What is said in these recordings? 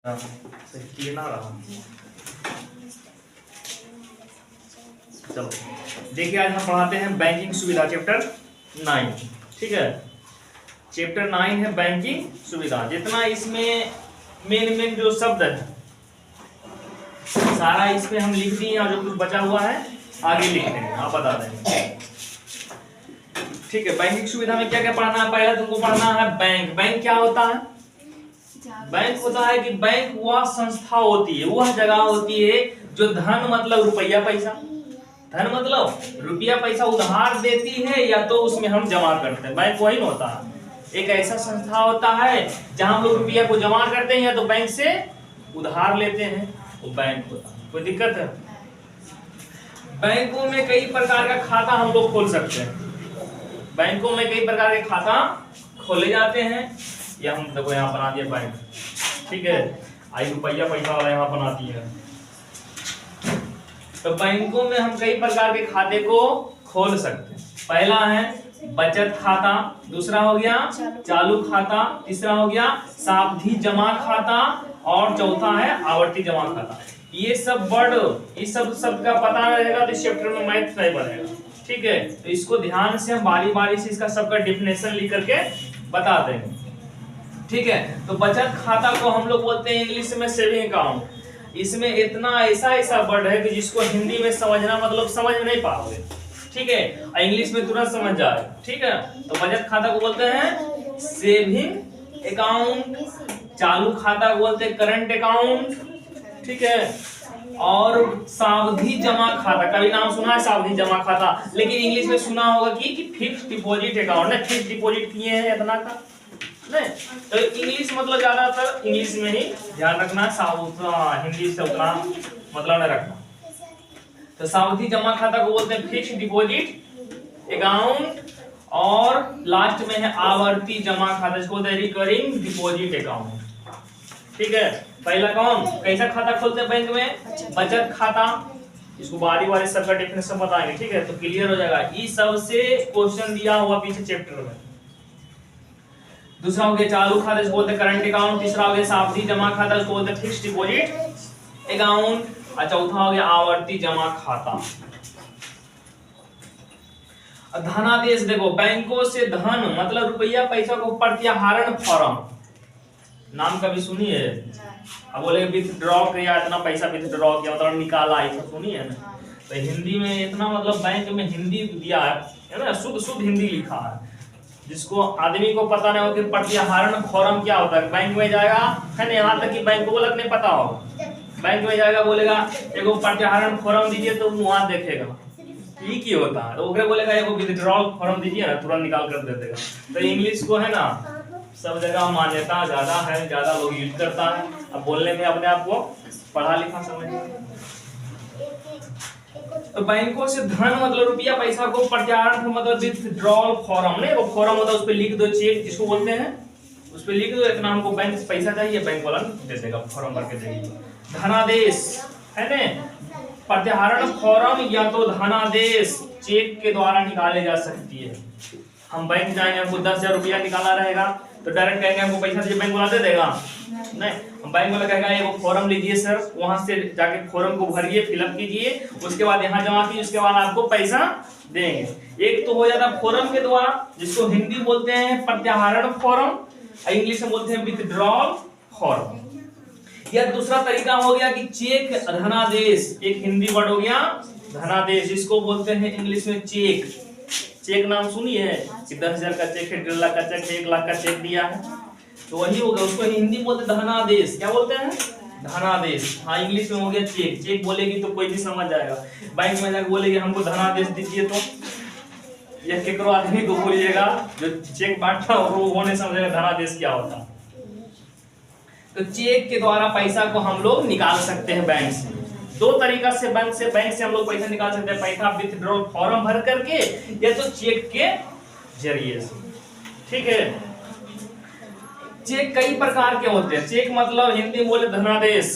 सही ना रहा। चलो देखिए, आज हम पढ़ाते हैं बैंकिंग सुविधा चैप्टर 9। ठीक है, चैप्टर 9 है बैंकिंग सुविधा। जितना इसमें मेन जो शब्द है सारा इसमें हम लिख दिए, और जो कुछ बचा हुआ है आगे लिख देंगे, आप बता देंगे। ठीक है, बैंकिंग सुविधा में क्या क्या पढ़ना है? पहले तुमको पढ़ना है बैंक। बैंक क्या होता है? बैंक होता है कि बैंक वह संस्था होती है, वह जगह होती है जो धन मतलब रुपया पैसा, धन मतलब रुपया पैसा उधार देती है या तो उसमें हम जमा करते हैं। बैंक वही होता है, एक ऐसा संस्था होता है जहां हम लोग रुपया को जमा करते हैं या तो बैंक से उधार लेते हैं, तो बैंक होता है। कोई दिक्कत है? बैंकों में कई प्रकार का खाता हम लोग खोल सकते हैं। बैंकों में कई प्रकार के खाता खोले जाते हैं। या हम देखो यहाँ बना दिया बैंक, ठीक है, आई रुपया पैसा वाला यहाँ बना दिया। तो बैंकों में हम कई प्रकार के खाते को खोल सकते हैं। पहला है बचत खाता, दूसरा हो गया चालू खाता, तीसरा हो गया सावधि जमा खाता, और चौथा है आवर्ती जमा खाता। ये सब वर्ड, इस सब का पता रहेगा तो इस चैप्टर में मैथ नहीं बनेगा। ठीक है, तो इसको ध्यान से हम बारी बारी से इसका सबका डेफिनेशन लिख करके बता देंगे। ठीक है, तो बचत खाता को हम लोग बोलते हैं इंग्लिश में सेविंग अकाउंट। इसमें इतना ऐसा वर्ड है कि जिसको हिंदी में समझना मतलब समझ नहीं पाओगे। ठीक है, इंग्लिश में तुरंत समझ जाए। ठीक है, तो बचत खाता को बोलते हैं सेविंग अकाउंट, चालू खाता को बोलते हैं करंट अकाउंट। ठीक है, और सावधि जमा खाता, कभी नाम सुना है सावधि जमा खाता? लेकिन इंग्लिश में सुना होगा कि फिक्स्ड डिपॉजिट अकाउंट है, फिक्स्ड डिपॉजिट किए हैं इतना का नहीं। तो इंग्लिश मतलब ज्यादातर इंग्लिश में ही ध्यान रखना, हिंदी से उतना मतलब नहीं रखना। तो सावधि जमा खाता को बोलते हैं फिक्स्ड डिपॉजिट अकाउंट, और लास्ट में है आवर्ती जमा खाता, जिसको बोलते हैं रिकरिंग डिपॉजिट अकाउंट। ठीक है, पहला कौन कैसा खाता खोलते हैं बैंक में? बचत खाता। इसको बारी बारी सबका डेफिनेशन बताएंगे। ठीक है, तो क्लियर हो जाएगा। ये सबसे क्वेश्चन दिया हुआ पीछे चैप्टर में। दूसरा हो गया चालू खाता, जिसको बोलते हैं करंट अकाउंट। तीसरा हो गया सावधि जमा खाता, जिसको बोलते हैं फिक्स्ड डिपॉजिट अकाउंट, और चौथा हो गया आवर्ती जमा खाता। धनादेश, देखो बैंकों से धन मतलब रुपया पैसा को प्रत्याहरण फॉर्म, नाम कभी सुनिए? अब बोले विथड्रॉ किया, इतना पैसा विथड्रॉ किया मतलब निकाला, ऐसा सुनिए ना? तो हिंदी में इतना मतलब बैंक में हिंदी दिया है ना, शुद्ध हिंदी लिखा है, जिसको आदमी को पता नहीं हो कि प्रत्याहरण फॉर्म क्या होता है। बैंक में जाएगा है ना, यहाँ तक कि बैंक को नहीं पता होगा, बैंक में जाएगा बोलेगा एगो प्रत्याहरण फॉर्म दीजिए, तो वहां देखेगा ये की होता है, तो ओकरे बोलेगा एगो विथड्रॉल फॉर्म दीजिए ना, तुरंत निकाल कर दे देगा। तो इंग्लिश को है ना सब जगह मान्यता ज्यादा है, ज्यादा लोग यूज करता है। अब बोलने में अपने आप को पढ़ा लिखा समझिए। तो बैंकों से धन मतलब रुपया पैसा को प्रत्याहरण मतलब विथड्रॉल फॉर्म, नहीं वो फॉर्म होता है, उस पे लिख दो चेक जिसको बोलते हैं, उस पे लिख दो इतना हमको बैंक से पैसा चाहिए, बैंक वाला दे देगा, फॉर्म भर के देगा। धनादेश है ना, प्रत्याहरण फॉर्म या तो धनादेश चेक के द्वारा निकाले जा सकती है। हम बैंक जाएंगे, हमको 10,000 रुपया निकालना रहेगा, तो डायरेक्ट कहेंगे हमको पैसा दीजिए, बैंक वाला दे देगा? नहीं, हम बैंक वाला कहेगा ये वो फॉर्म लीजिए सर, वहां से जाके फॉर्म को भरिए, फिलअप कीजिए, उसके बाद यहाँ जमा कीजिए, उसके बाद आपको पैसा देंगे। एक तो हो जाता है फॉर्म के द्वारा, जिसको हिंदी बोलते हैं प्रत्याहरण फॉर्म, इंग्लिश में बोलते हैं विथड्रॉल फॉर्म। या दूसरा तरीका हो गया कि चेक धनादेश, एक हिंदी वर्ड हो गया धनादेश, जिसको बोलते हैं इंग्लिश में चेक। चेक नाम सुनी है कि 10,000 का चेक है, 1.5 लाख का चेक है, 1 लाख का चेक दिया है, तो वही होगा, उसको हिंदी बोलते हैं धनादेश। क्या बोलते हैं? धनादेश। हाँ, इंग्लिश में हो गया चेक। चेक बोलेगी तो कोई भी समझ जाएगा। बैंक में जाकर बोलेगी हमको धनादेश दीजिए, तो यह केकरो आदमी को बोलिएगा जो चेक बांटता है वो नहीं समझेगा धनादेश क्या होता है। तो चेक के द्वारा पैसा को हम लोग निकाल सकते हैं बैंक से। दो तरीका से बैंक से हम लोग पैसा निकाल सकते हैं, पैसा विथड्रॉल फॉर्म भर करके या तो चेक के जरिए से। ठीक है, चेक कई प्रकार के होते हैं। चेक मतलब हिंदी में बोले धनादेश।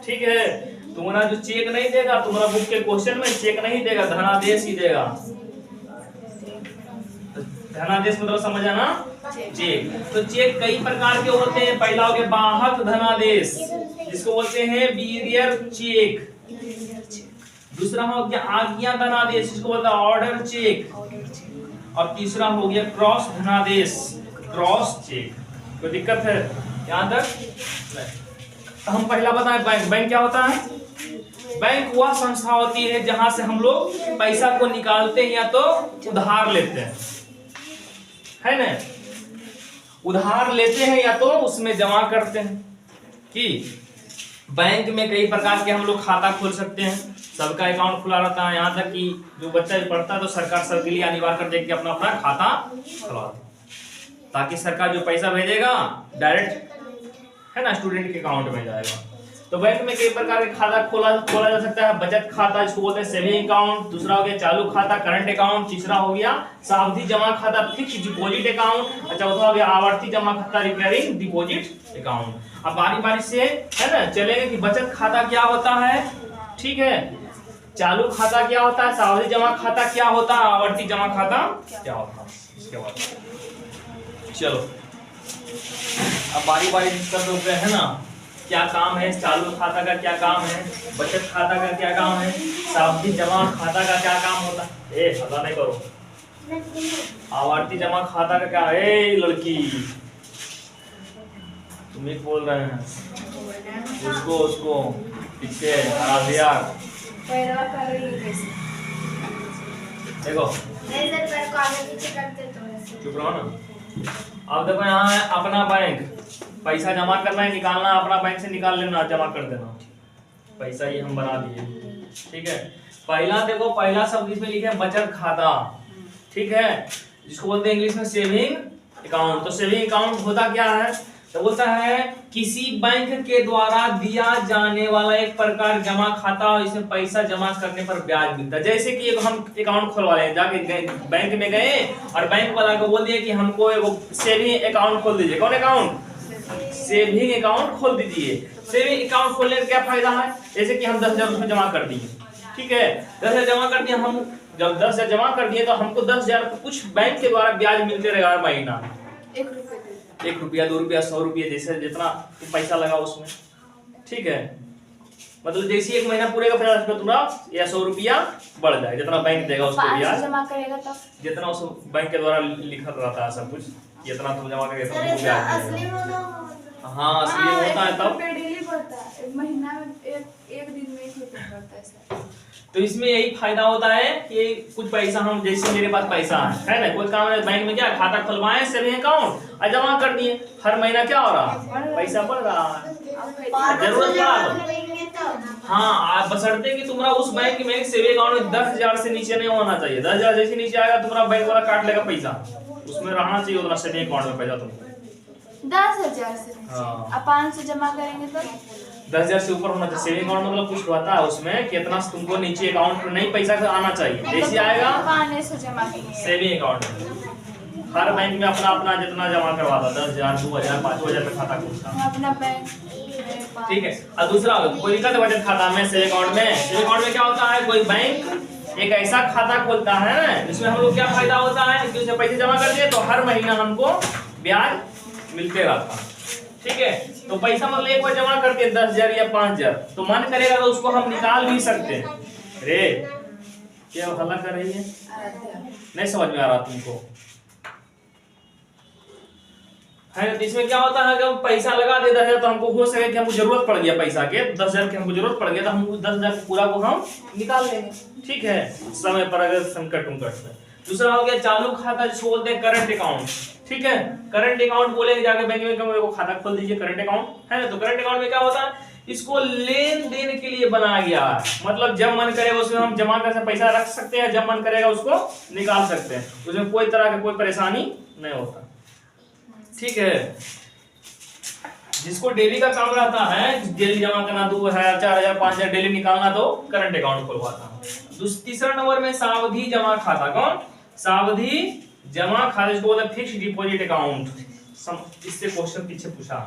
ठीक है, तुम्हारा जो चेक नहीं देगा, तुम्हारा बुक के क्वेश्चन में चेक नहीं देगा, धनादेश ही देगा। धनादेश मतलब समझ आना चेक। तो चेक कई प्रकार के होते हैं। पहला हो गया बाहक धनादेश, जिसको बोलते हैं बीरियर चेक। दूसरा हो गया आज्ञा धनादेश, जिसको बोलते हैं ऑर्डर चेक। और तीसरा हो गया क्रॉस धनादेश, क्रॉस चेक। कोई दिक्कत है यहाँ तक? तो हम पहला बताएं बैंक। बैंक क्या होता है? बैंक वह संस्था होती है जहां से हम लोग पैसा को निकालते हैं या तो उधार लेते हैं, है ना? उधार लेते हैं या तो उसमें जमा करते हैं। कि बैंक में कई प्रकार के हम लोग खाता खोल सकते हैं, सबका अकाउंट खुला रहता है। यहाँ तक कि जो बच्चा पढ़ता है तो सरकार सबके लिए अनिवार्य कर देगी कि अपना अपना खाता खुलवा दे, ताकि सरकार जो पैसा भेजेगा डायरेक्ट, है ना, स्टूडेंट के अकाउंट में जाएगा। तो बैंक में कई प्रकार के खाता खोला जा सकता है। बचत खाता, जिसको बोलते हैं सेविंग अकाउंट। दूसरा हो गया चालू खाता, करंट अकाउंट। तीसरा हो गया सावधि जमा खाता, फिक्स डिपॉजिट अकाउंट। और चौथा हो गया आवर्ती जमा खाता, रिकरिंग डिपॉजिट अकाउंट। अब बारी बारी से, है ना, चलेंगे कि बचत खाता क्या होता है, ठीक है, चालू खाता क्या होता है, सावधि जमा खाता क्या होता है, आवर्ती जमा खाता क्या होता है। इसके बाद चलो अब बारी बारी डिस्कस होते हैं ना, क्या काम है चालू खाता का, क्या काम है बचत खाता का, क्या काम है सावधि जमा खाता का, क्या काम होता है। हल्ला नहीं करो। आवर्ती जमा खाता का क्या है? लड़की तुम ही बोल रहे हैं, उसको पीछे आराध्या देखो, चुप रहो ना। अब देखो यहाँ है अपना बैंक, पैसा जमा करना है, निकालना अपना बैंक से निकाल लेना, जमा कर देना, पैसा ये हम बना दिए, ठीक है। पहला देखो, पहला शब्द इसमें लिखे बचत खाता, ठीक है, जिसको बोलते हैं इंग्लिश में सेविंग अकाउंट। तो सेविंग अकाउंट होता क्या है? तो बोलता है किसी बैंक के द्वारा दिया जाने वाला एक प्रकार जमा खाता, और इसमें पैसा जमा करने पर ब्याज मिलता है। जैसे कि हम अकाउंट खुलवा रहे हैं, जाके बैंक में गए और बैंक वाला को बोल दिया कि हमको एगो सेविंग अकाउंट खोल दीजिए। कौन अकाउंट? सेविंग अकाउंट खोल दीजिए। सेविंग अकाउंट खोलने का क्या फायदा है? जैसे कि हम 10,000 उसमें जमा कर दिए, ठीक है, 10,000 जमा कर दिए। हम जब 10,000 जमा कर दिए तो हमको 10,000 कुछ बैंक के द्वारा ब्याज मिलते रहेगा हर महीना, 1 रुपया 2 रुपया 100 रुपया, जैसे जितना पैसा लगा उसमें, ठीक है। मतलब जैसे 1 महीना पूरे का 50 रुपया तुम्हारा या 100 रुपया बढ़ जाए, जितना बैंक देगा उसको ब्याज जमा करेगा तब, जितना उस बैंक के द्वारा लिखा रहता है सब कुछ, जितना तुम जमा करेगा तुमको ब्याज। हाँ, असली होता है तब डेली बढ़ता है, महीना में एक दिन में 1 रुपया बढ़ता है सर। तो इसमें यही फायदा होता है कि कुछ पैसा हम, जैसे मेरे पास पैसा है ना, कोई काम है बैंक में, क्या खाता खुलवाए सेविंग अकाउंट और जमा कर दिए, हर महीना क्या हो रहा है, पैसा बढ़ रहा है, जरूरत पड़ा। हाँ, बशर्ते कि तुम्हारा उस बैंक में सेविंग अकाउंट में 10,000 से नीचे नहीं होना चाहिए। 10,000 जैसे नीचे आएगा तुम्हारा बैंक वाला काट लेगा पैसा, उसमें रहना चाहिए उतना सेविंग अकाउंट में पैसा तुमको 10,000 से। अब 500 जमा करेंगे तो 10,000 से ऊपर होना चाहिए। सेविंग अकाउंट मतलब कुछ रहता है उसमें कितना तुमको नीचे अकाउंट में नहीं पैसा आना चाहिए, जैसे आएगा 500 जमा करेंगे सेविंग अकाउंट में। हर बैंक में अपना अपना जितना जमा करवाता, 10,000 2,000 5,000 का खाता खुलता है, अपना बैंक, ठीक है। और दूसरा कोई दिक्कत है बचत खाता में, सेविंग अकाउंट में? सेविंग अकाउंट में क्या होता है, कोई बैंक एक ऐसा खाता खोलता है ना जिसमें हम लोग क्या फायदा होता है कि उसमें पैसे जमा कर दिए तो हर महीना हमको ब्याज मिलते रहता है, ठीक है। तो पैसा मतलब एक बार जमा करके 10,000 या 5,000, तो मन करेगा तो उसको हम निकाल भी सकते हैं। अरे क्या हल्ला कर रही है, नहीं समझ में आ रहा तुमको, है? तो इसमें क्या होता है कि हम पैसा लगा दे 10,000, तो हमको हो सके कि हमको जरूरत पड़ गया पैसा के, 10,000 की हमको जरूरत पड़ गया तो हम 10,000 पूरा को हम निकाल लेंगे, ठीक है, समय पर अगर संकट उंकट में। दूसरा हो गया चालू खाता, जिसको बोलते हैं करंट अकाउंट, ठीक है। करंट अकाउंट बोलेंगे जाके बैंक में वो खाता खोल दीजिए, करंट अकाउंट, है ना। तो करंट अकाउंट में क्या होता है, इसको लेन देन के लिए बनाया गया है, मतलब जब मन करेगा उसमें हम जमा कर पैसा रख सकते हैं, जब मन करेगा उसको निकाल सकते हैं, उसमें कोई तरह का कोई परेशानी नहीं होता, ठीक है। जिसको डेली का काम रहता है, डेली जमा करना 2,000 4,000 5,000 डेली निकालना, तो करंट अकाउंट खुलवाता है। तीसरा नंबर में सावधि जमा खाता। कौन? सावधि जमा खाता, जिसको बोलते हैं फिक्स डिपॉजिट अकाउंट। इससे क्वेश्चन पीछे पूछा,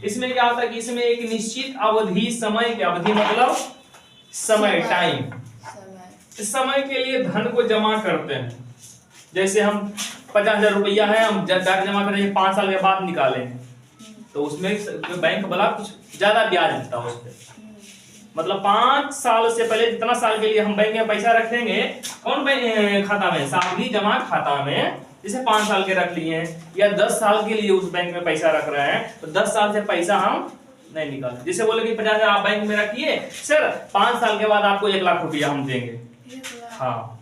इसमें क्या होता है कि इसमें एक निश्चित अवधि, समय की अवधि मतलब समय, टाइम, इस समय के लिए धन को जमा करते हैं। जैसे हम 50,000 रुपया है, हम डायरेक्ट जमा करेंगे 5 साल के बाद निकालेंगे, तो उसमें बैंक वाला कुछ ज्यादा ब्याज देता है उस पर। मतलब 5 साल से पहले जितना साल के लिए हम बैंक में पैसा रखेंगे, कौन बैंक खाता में, सावधि जमा खाता में, जैसे 5 साल के रख लिए हैं या 10 साल के लिए उस बैंक में पैसा रख रहे हैं, तो 10 साल से पैसा हम नहीं निकाल। जैसे बोले कि 50,000 आप बैंक में रखिए सर, 5 साल के बाद आपको 1 लाख रुपया हम देंगे। हाँ,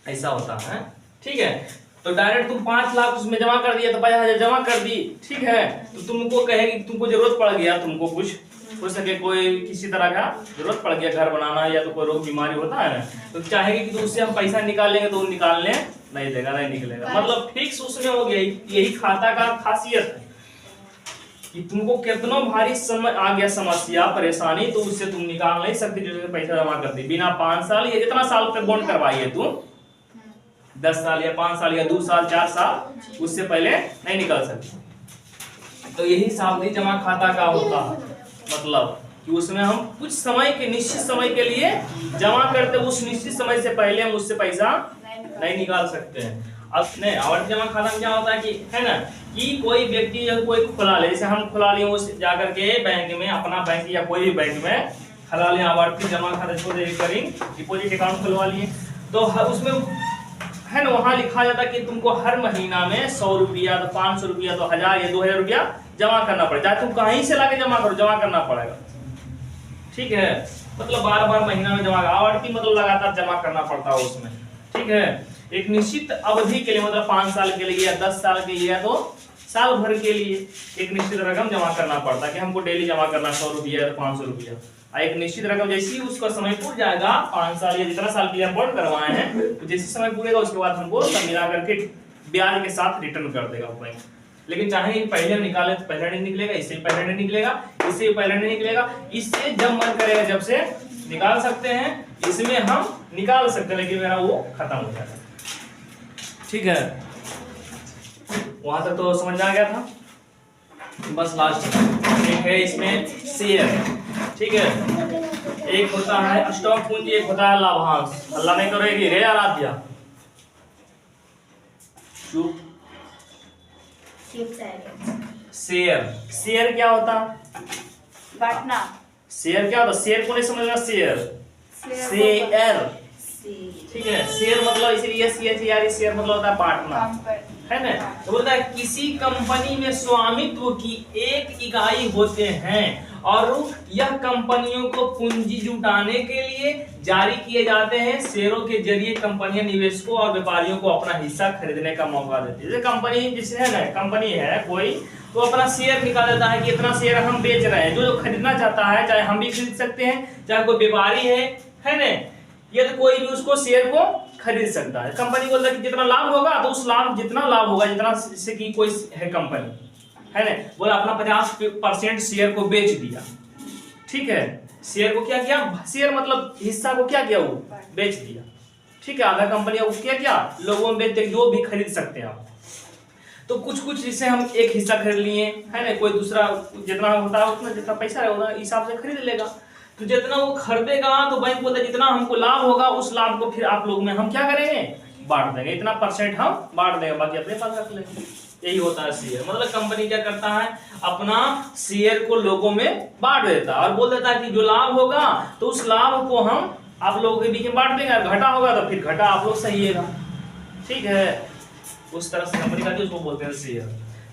ऐसा होता है। ठीक है, तो डायरेक्ट तुम 5 लाख उसमें जमा कर दिए, तो 50,000 जमा कर दी, ठीक है, तो तुमको कहेगी तुमको जरूरत पड़ गया, तुमको कुछ हो सके, कोई किसी तरह का जरूरत पड़ गया, घर बनाना या तो कोई रोग बीमारी होता है ना, तो चाहेगी कि तो उससे हम पैसा निकाल लेंगे, तो निकालने नहीं देगा, नहीं निकलेगा। मतलब फिक्स उसमें हो गया। यही खाता का खासियत है कि तुमको कितना भारी समय आ गया, समस्या परेशानी, तो उससे तुम निकाल नहीं सकते जो पैसा जमा कर दी बिना 5 साल या जितना साल पे बॉन्ड करवाइए तुम, 10 साल या 5 साल या 2 साल 4 साल, उससे पहले नहीं निकाल सकते। तो यही सावधि जमा खाता का होता है, मतलब कि उसमें हम कुछ समय के, निश्चित समय के लिए जमा करते, उस निश्चित समय से पहले हम उससे पैसा नहीं निकाल सकते हैं। अब नहीं, आवर्ती जमा खाता में क्या होता है कि, है ना, कि कोई व्यक्ति या कोई खुला ले, जैसे हम खुला लिए उस जाकर के बैंक में, अपना बैंक या कोई भी बैंक में खुला लिए आवर्ती जमा खाता, इसको रिकरिंग डिपॉजिट अकाउंट खुलवा लिए, तो उसमें है ना, वहां लिखा जाता है कि तुमको हर महीना में 100 रुपया, तो 500 रुपया, तो 1000 या 2000 रुपया जमा करना पड़ेगा, चाहे तुम कहीं से लाके जमा करो, जमा करना पड़ेगा। ठीक है, मतलब बार महीना में जमा, आवर्ती मतलब लगातार जमा करना पड़ता है उसमें। ठीक है, एक निश्चित अवधि के लिए, मतलब 5 साल के लिए या 10 साल के लिए, तो साल भर के लिए एक निश्चित रकम जमा करना पड़ता है कि हमको डेली जमा करना 100 रुपया या 500 रुपया। एक निश्चित रकम जैसे ही उसका समय पूरा जाएगा, 5 साल या जितना साल के लिए हम बॉन्ड करवाए हैं, तो जैसे समय पूरेगा उसके बाद हमको सब मिला करके ब्याज के साथ रिटर्न कर देगा बैंक। लेकिन चाहे पहले निकाले तो पहले नहीं निकलेगा, इससे पहले नहीं निकलेगा, इससे पहले नहीं निकलेगा, इससे जब मन करेगा जब से निकाल सकते हैं, इसमें हम निकाल सकते हैं, लेकिन मेरा वो खत्म हो जाएगा। ठीक है, वहां तक तो समझ आ गया था। बस लास्ट एक है इसमें शेयर। ठीक है, एक होता है स्टॉक पूंजी, एक होता है लाभांश। अल्लाह नहीं करेगी रे आराध्या, चुप। शेयर, शेयर क्या होता, बांटना। शेयर क्या होता, शेयर को नहीं समझना, शेयर शेयर। ठीक है, शेयर मतलब इसीलिए शेयर मतलब होता है बांटना, है ना। तो बोलता है किसी कंपनी में स्वामित्व की एक इकाई होते हैं और यह कंपनियों को पूंजी जुटाने के लिए जारी किए जाते हैं। शेयरों के जरिए कंपनियां निवेशकों और व्यापारियों को अपना हिस्सा खरीदने का मौका देती है। जैसे कंपनी, जिससे है ना, कंपनी है कोई, तो अपना शेयर निकाल देता है कि इतना शेयर हम बेच रहे हैं। जो खरीदना चाहता है, चाहे हम भी खरीद सकते हैं, चाहे कोई व्यापारी है ना, ये तो कोई भी उसको शेयर को खरीद सकता है। कंपनी बोलता है कि जितना लाभ होगा, तो उस लाभ, जितना लाभ होगा, जितना से कि कोई है कंपनी, है ना, बोला अपना 50% शेयर को बेच दिया। ठीक है, शेयर को क्या किया, शेयर मतलब हिस्सा को क्या किया, वो बेच दिया। ठीक है, आधा कंपनी उसके क्या लोगों में बेच, जो भी खरीद सकते हैं आप। तो कुछ जिससे हम एक हिस्सा खरीद लिए, है ना, कोई दूसरा जितना होता है उतना, जितना पैसा है उतना हिसाब से खरीद लेगा। तो जितना वो खरीदेगा, तो बैंक बोलता है जितना हमको लाभ होगा, उस लाभ को फिर आप लोग में हम क्या करेंगे, बांट देंगे, इतना % हम बांट देंगे, बाकी अपने पास रख लेंगे। यही होता है शेयर। मतलब कंपनी क्या करता है, अपना शेयर को लोगों में बांट देता है और बोल देता है कि जो लाभ होगा, तो उस लाभ को हम आप लोगों के बीच में बांट देंगे, घाटा होगा तो फिर घाटा आप लोग सहिएगा। ठीक है, उस तरह से कंपनी का, उसको बोलते हैं शेयर।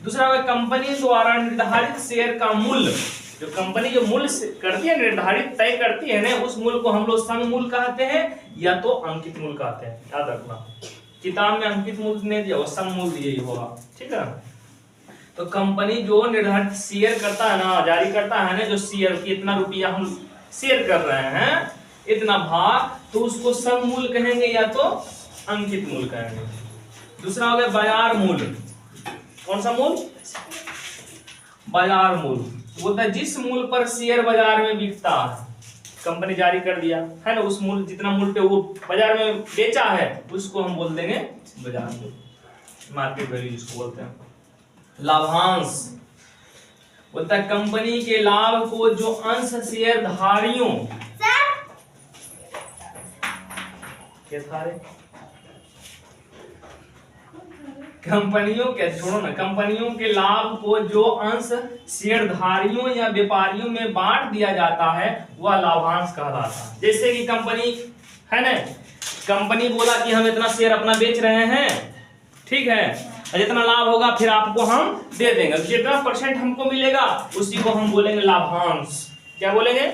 दूसरा होगा कंपनी द्वारा निर्धारित शेयर का मूल्य। जो कंपनी जो मूल्य करती है, निर्धारित तय करती है ना, उस मूल्य को हम लोग संग मूल्य कहते हैं या तो अंकित मूल्य कहते हैं। याद रखना, किताब में अंकित मूल्य नहीं दिया, वो संग मूल्य यही होगा। ठीक है, तो कंपनी जो निर्धारित शेयर करता है ना, जारी करता है ना, जो शेयर की इतना रुपया हम शेयर कर रहे हैं, इतना भाग, तो उसको संग मूल्य कहेंगे या तो अंकित मूल्य कहेंगे। दूसरा हो गया बाजार मूल्य। कौन सा मूल्य, बाजार मूल्य। बोलता है जिस मूल्य पर शेयर बाजार में बिकता है, कंपनी जारी कर दिया है ना, उस मूल्य, जितना मूल्य पे वो बाजार में बेचा है, उसको हम बोल देंगे बाजार मूल्य, मार्केट वैल्यू जिसको बोलते हैं। लाभांश बोलता है कंपनी के लाभ को जो अंश शेयरधारियों कंपनियों के, छोड़ो ना, कंपनियों के लाभ को जो अंश शेयरधारियों या व्यापारियों में बांट दिया जाता है वह लाभांश कहलाता है। जैसे कि कंपनी है ना, कंपनी बोला कि हम इतना शेयर अपना बेच रहे हैं, ठीक है, और जितना लाभ होगा फिर आपको हम दे देंगे, जितना परसेंट हमको मिलेगा उसी को हम बोलेंगे लाभांश। क्या बोलेंगे?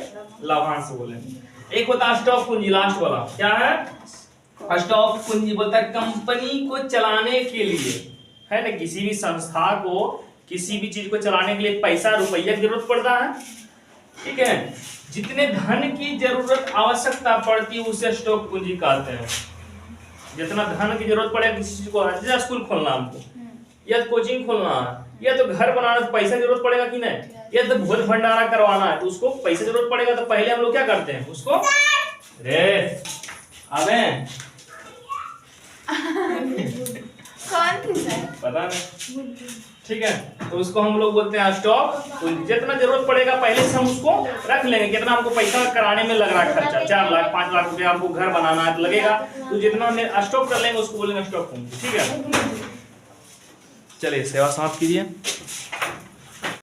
लाभांश बोलेंगे। एक होता है स्टॉक पूंजी, लास्ट वाला क्या है? स्टॉक पूंजी बोलता है कंपनी को चलाने के लिए, है ना, किसी भी संस्था को, किसी भी चीज को चलाने के लिए पैसा रुपया की जरूरत पड़ता है, ठीक है। जितने धन की जरूरत आवश्यकता पड़ती है उसे स्टॉक पूंजी कहते हैं। जितना धन की जरूरत पड़ेगा किसी चीज को, जैसे स्कूल खोलना हमको, या कोचिंग खोलना है, या तो घर बनाना, तो पैसा जरूरत पड़ेगा कि नहीं, या तो भोज भंडारा करवाना है तो उसको पैसा जरूरत पड़ेगा। तो पहले हम लोग क्या करते हैं उसको, रे अबे कौन थी सर? पता नहीं, ठीक है। तो उसको हम लोग बोलते हैं स्टॉक पूंजी। जितना जरूरत पड़ेगा पहले से हम उसको रख लेंगे। कितना हमको पैसा कराने में लग रहा है खर्चा, 4 लाख 5 लाख रुपया हमको घर बनाना है तो लगेगा, तो जितना हम स्टॉक कर लेंगे उसको बोलेंगे स्टॉक पूंजी, ठीक है। चलिए सेवा समाप्त कीजिए।